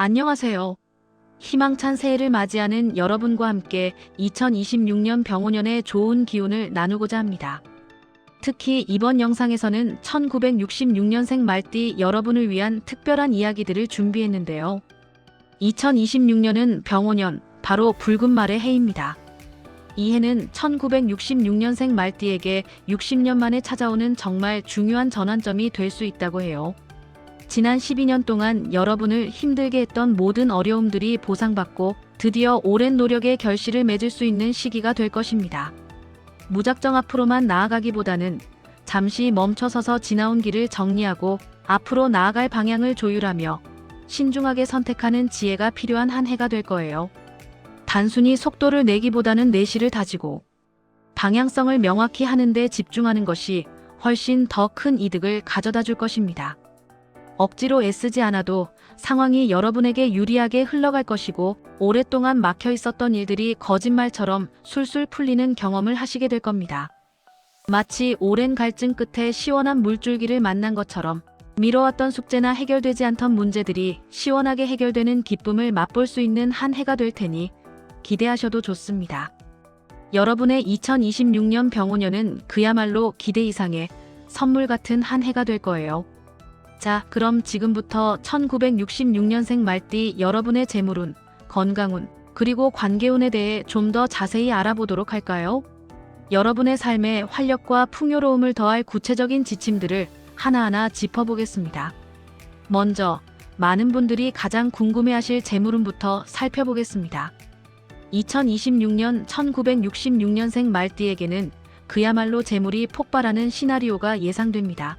안녕하세요. 희망찬 새해를 맞이하는 여러분과 함께 2026년 병오년의 좋은 기운을 나누고자 합니다. 특히 이번 영상에서는 1966년생 말띠 여러분을 위한 특별한 이야기들을 준비했는데요. 2026년은 병오년, 바로 붉은 말의 해입니다. 이 해는 1966년생 말띠에게 60년 만에 찾아오는 정말 중요한 전환점이 될 수 있다고 해요. 지난 12년 동안 여러분을 힘들게 했던 모든 어려움들이 보상받고 드디어 오랜 노력의 결실을 맺을 수 있는 시기가 될 것입니다. 무작정 앞으로만 나아가기보다는 잠시 멈춰서서 지나온 길을 정리하고 앞으로 나아갈 방향을 조율하며 신중하게 선택하는 지혜가 필요한 한 해가 될 거예요. 단순히 속도를 내기보다는 내실을 다지고 방향성을 명확히 하는 데 집중하는 것이 훨씬 더 큰 이득을 가져다 줄 것입니다. 억지로 애쓰지 않아도 상황이 여러분에게 유리하게 흘러갈 것이고 오랫동안 막혀 있었던 일들이 거짓말처럼 술술 풀리는 경험을 하시게 될 겁니다. 마치 오랜 갈증 끝에 시원한 물줄기를 만난 것처럼 미뤄왔던 숙제나 해결되지 않던 문제들이 시원하게 해결되는 기쁨을 맛볼 수 있는 한 해가 될 테니 기대하셔도 좋습니다. 여러분의 2026년 병오년은 그야말로 기대 이상의 선물 같은 한 해가 될 거예요. 자, 그럼 지금부터 1966년생 말띠 여러분의 재물운, 건강운, 그리고 관계운에 대해 좀 더 자세히 알아보도록 할까요? 여러분의 삶에 활력과 풍요로움을 더할 구체적인 지침들을 하나하나 짚어보겠습니다. 먼저, 많은 분들이 가장 궁금해하실 재물운부터 살펴보겠습니다. 2026년 1966년생 말띠에게는 그야말로 재물이 폭발하는 시나리오가 예상됩니다.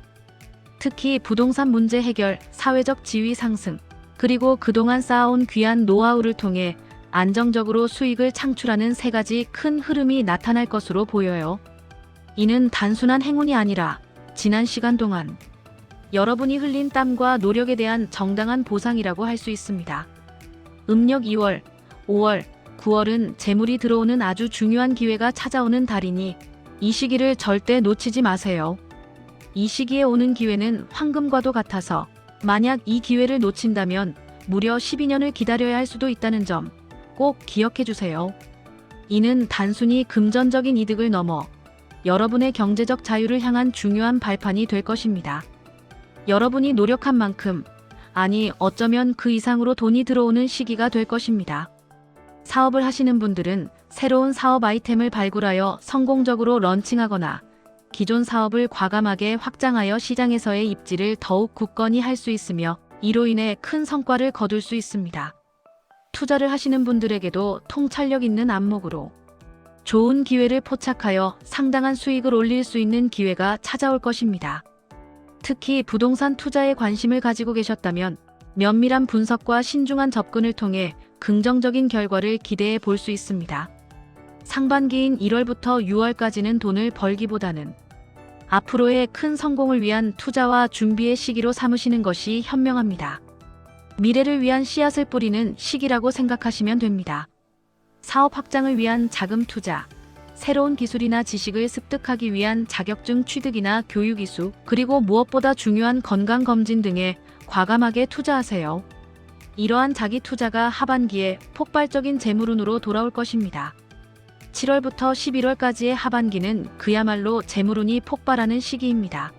특히 부동산 문제 해결, 사회적 지위 상승, 그리고 그동안 쌓아온 귀한 노하우를 통해 안정적으로 수익을 창출하는 세 가지 큰 흐름이 나타날 것으로 보여요. 이는 단순한 행운이 아니라 지난 시간 동안 여러분이 흘린 땀과 노력에 대한 정당한 보상이라고 할 수 있습니다. 음력 2월, 5월, 9월은 재물이 들어오는 아주 중요한 기회가 찾아오는 달이니 이 시기를 절대 놓치지 마세요. 이 시기에 오는 기회는 황금과도 같아서 만약 이 기회를 놓친다면 무려 12년을 기다려야 할 수도 있다는 점 꼭 기억해 주세요. 이는 단순히 금전적인 이득을 넘어 여러분의 경제적 자유를 향한 중요한 발판이 될 것입니다. 여러분이 노력한 만큼, 아니 어쩌면 그 이상으로 돈이 들어오는 시기가 될 것입니다. 사업을 하시는 분들은 새로운 사업 아이템을 발굴하여 성공적으로 런칭하거나 기존 사업을 과감하게 확장하여 시장에서의 입지를 더욱 굳건히 할 수 있으며 이로 인해 큰 성과를 거둘 수 있습니다. 투자를 하시는 분들에게도 통찰력 있는 안목으로 좋은 기회를 포착하여 상당한 수익을 올릴 수 있는 기회가 찾아올 것입니다. 특히 부동산 투자에 관심을 가지고 계셨다면 면밀한 분석과 신중한 접근을 통해 긍정적인 결과를 기대해 볼 수 있습니다. 상반기인 1월부터 6월까지는 돈을 벌기보다는 앞으로의 큰 성공을 위한 투자와 준비의 시기로 삼으시는 것이 현명합니다. 미래를 위한 씨앗을 뿌리는 시기라고 생각하시면 됩니다. 사업 확장을 위한 자금 투자, 새로운 기술이나 지식을 습득하기 위한 자격증 취득이나 교육 이수, 그리고 무엇보다 중요한 건강검진 등에 과감하게 투자하세요. 이러한 자기 투자가 하반기에 폭발적인 재물운으로 돌아올 것입니다. 7월부터 11월까지의 하반기는 그야말로 재물운이 폭발하는 시기입니다.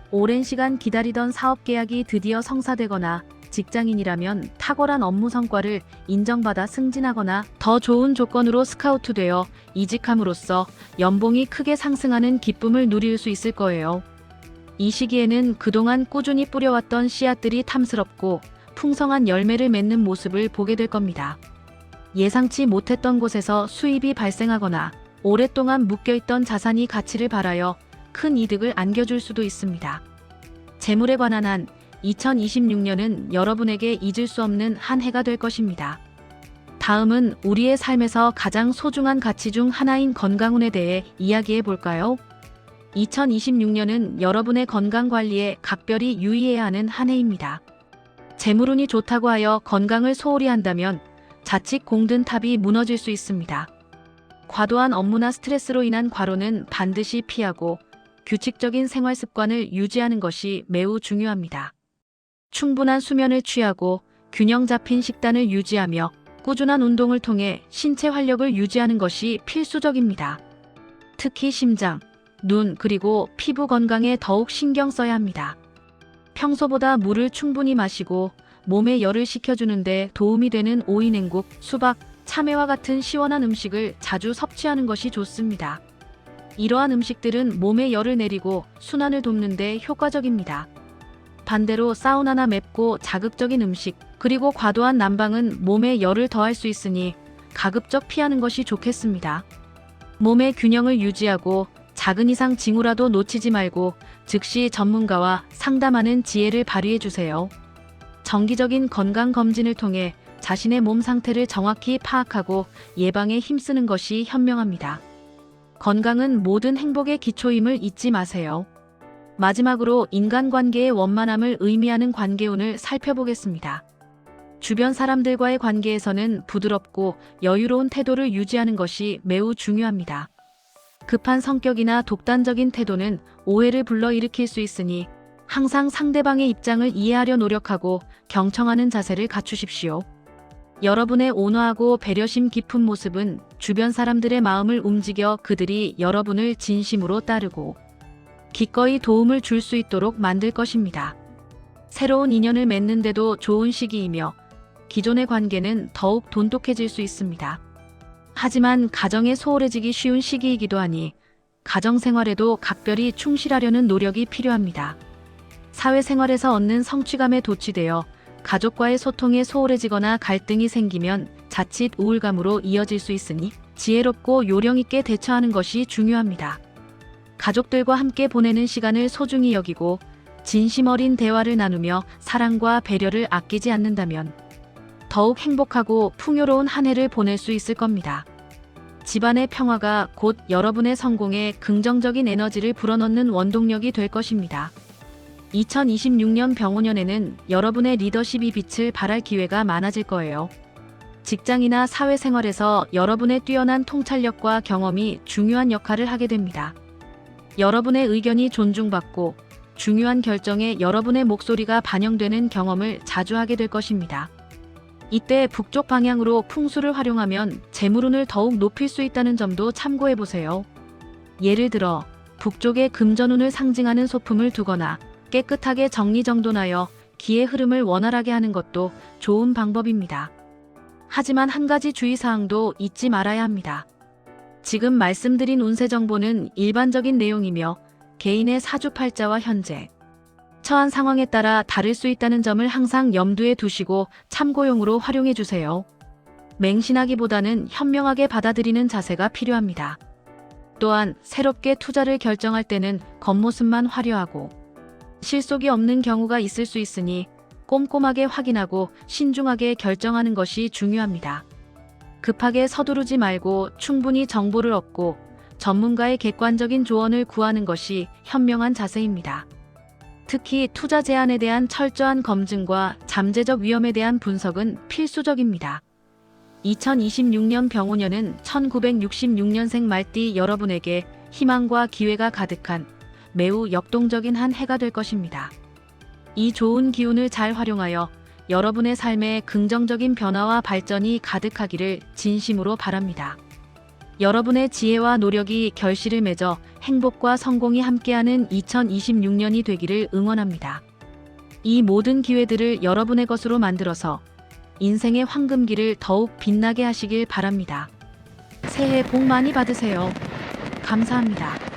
오랜 시간 기다리던 사업 계약이 드디어 성사되거나 직장인이라면 탁월한 업무 성과를 인정받아 승진하거나 더 좋은 조건으로 스카우트되어 이직함으로써 연봉이 크게 상승하는 기쁨을 누릴 수 있을 거예요. 이 시기에는 그동안 꾸준히 뿌려왔던 씨앗들이 탐스럽고 풍성한 열매를 맺는 모습을 보게 될 겁니다. 예상치 못했던 곳에서 수입이 발생하거나 오랫동안 묶여있던 자산이 가치를 발하여 큰 이득을 안겨줄 수도 있습니다. 재물에 관한 한 2026년은 여러분에게 잊을 수 없는 한 해가 될 것입니다. 다음은 우리의 삶에서 가장 소중한 가치 중 하나인 건강운에 대해 이야기해 볼까요? 2026년은 여러분의 건강 관리에 각별히 유의해야 하는 한 해입니다. 재물운이 좋다고 하여 건강을 소홀히 한다면 자칫 공든 탑이 무너질 수 있습니다. 과도한 업무나 스트레스로 인한 과로는 반드시 피하고 규칙적인 생활 습관을 유지하는 것이 매우 중요합니다. 충분한 수면을 취하고 균형 잡힌 식단을 유지하며 꾸준한 운동을 통해 신체 활력을 유지하는 것이 필수적입니다. 특히 심장, 눈 그리고 피부 건강에 더욱 신경 써야 합니다. 평소보다 물을 충분히 마시고 몸에 열을 식혀주는 데 도움이 되는 오이 냉국, 수박, 참외와 같은 시원한 음식을 자주 섭취하는 것이 좋습니다. 이러한 음식들은 몸에 열을 내리고 순환을 돕는 데 효과적입니다. 반대로 사우나나 맵고 자극적인 음식, 그리고 과도한 난방은 몸에 열을 더할 수 있으니 가급적 피하는 것이 좋겠습니다. 몸의 균형을 유지하고 작은 이상 징후라도 놓치지 말고 즉시 전문가와 상담하는 지혜를 발휘해 주세요. 정기적인 건강 검진을 통해 자신의 몸 상태를 정확히 파악하고 예방에 힘쓰는 것이 현명합니다. 건강은 모든 행복의 기초임을 잊지 마세요. 마지막으로 인간관계의 원만함을 의미하는 관계운을 살펴보겠습니다. 주변 사람들과의 관계에서는 부드럽고 여유로운 태도를 유지하는 것이 매우 중요합니다. 급한 성격이나 독단적인 태도는 오해를 불러일으킬 수 있으니 항상 상대방의 입장을 이해하려 노력하고 경청하는 자세를 갖추십시오. 여러분의 온화하고 배려심 깊은 모습은 주변 사람들의 마음을 움직여 그들이 여러분을 진심으로 따르고 기꺼이 도움을 줄 수 있도록 만들 것입니다. 새로운 인연을 맺는데도 좋은 시기이며 기존의 관계는 더욱 돈독해질 수 있습니다. 하지만 가정에 소홀해지기 쉬운 시기이기도 하니 가정생활에도 각별히 충실하려는 노력이 필요합니다. 사회생활에서 얻는 성취감에 도취되어 가족과의 소통에 소홀해지거나 갈등이 생기면 자칫 우울감으로 이어질 수 있으니 지혜롭고 요령있게 대처하는 것이 중요합니다. 가족들과 함께 보내는 시간을 소중히 여기고 진심 어린 대화를 나누며 사랑과 배려를 아끼지 않는다면 더욱 행복하고 풍요로운 한 해를 보낼 수 있을 겁니다. 집안의 평화가 곧 여러분의 성공에 긍정적인 에너지를 불어넣는 원동력이 될 것입니다. 2026년 병오년에는 여러분의 리더십이 빛을 발할 기회가 많아질 거예요. 직장이나 사회생활에서 여러분의 뛰어난 통찰력과 경험이 중요한 역할을 하게 됩니다. 여러분의 의견이 존중받고 중요한 결정에 여러분의 목소리가 반영되는 경험을 자주 하게 될 것입니다. 이때 북쪽 방향으로 풍수를 활용하면 재물운을 더욱 높일 수 있다는 점도 참고해 보세요. 예를 들어 북쪽에 금전운을 상징하는 소품을 두거나 깨끗하게 정리정돈하여 기의 흐름을 원활하게 하는 것도 좋은 방법입니다. 하지만 한 가지 주의사항도 잊지 말아야 합니다. 지금 말씀드린 운세 정보는 일반적인 내용이며 개인의 사주팔자와 현재 처한 상황에 따라 다를 수 있다는 점을 항상 염두에 두시고 참고용으로 활용해 주세요. 맹신하기보다는 현명하게 받아들이는 자세가 필요합니다. 또한 새롭게 투자를 결정할 때는 겉모습만 화려하고 실속이 없는 경우가 있을 수 있으니 꼼꼼하게 확인하고 신중하게 결정하는 것이 중요합니다. 급하게 서두르지 말고 충분히 정보를 얻고 전문가의 객관적인 조언을 구하는 것이 현명한 자세입니다. 특히 투자 제안에 대한 철저한 검증과 잠재적 위험에 대한 분석은 필수적입니다. 2026년 병오년은 1966년생 말띠 여러분에게 희망과 기회가 가득한 매우 역동적인 한 해가 될 것입니다. 이 좋은 기운을 잘 활용하여 여러분의 삶에 긍정적인 변화와 발전이 가득하기를 진심으로 바랍니다. 여러분의 지혜와 노력이 결실을 맺어 행복과 성공이 함께하는 2026년이 되기를 응원합니다. 이 모든 기회들을 여러분의 것으로 만들어서 인생의 황금기를 더욱 빛나게 하시길 바랍니다. 새해 복 많이 받으세요. 감사합니다.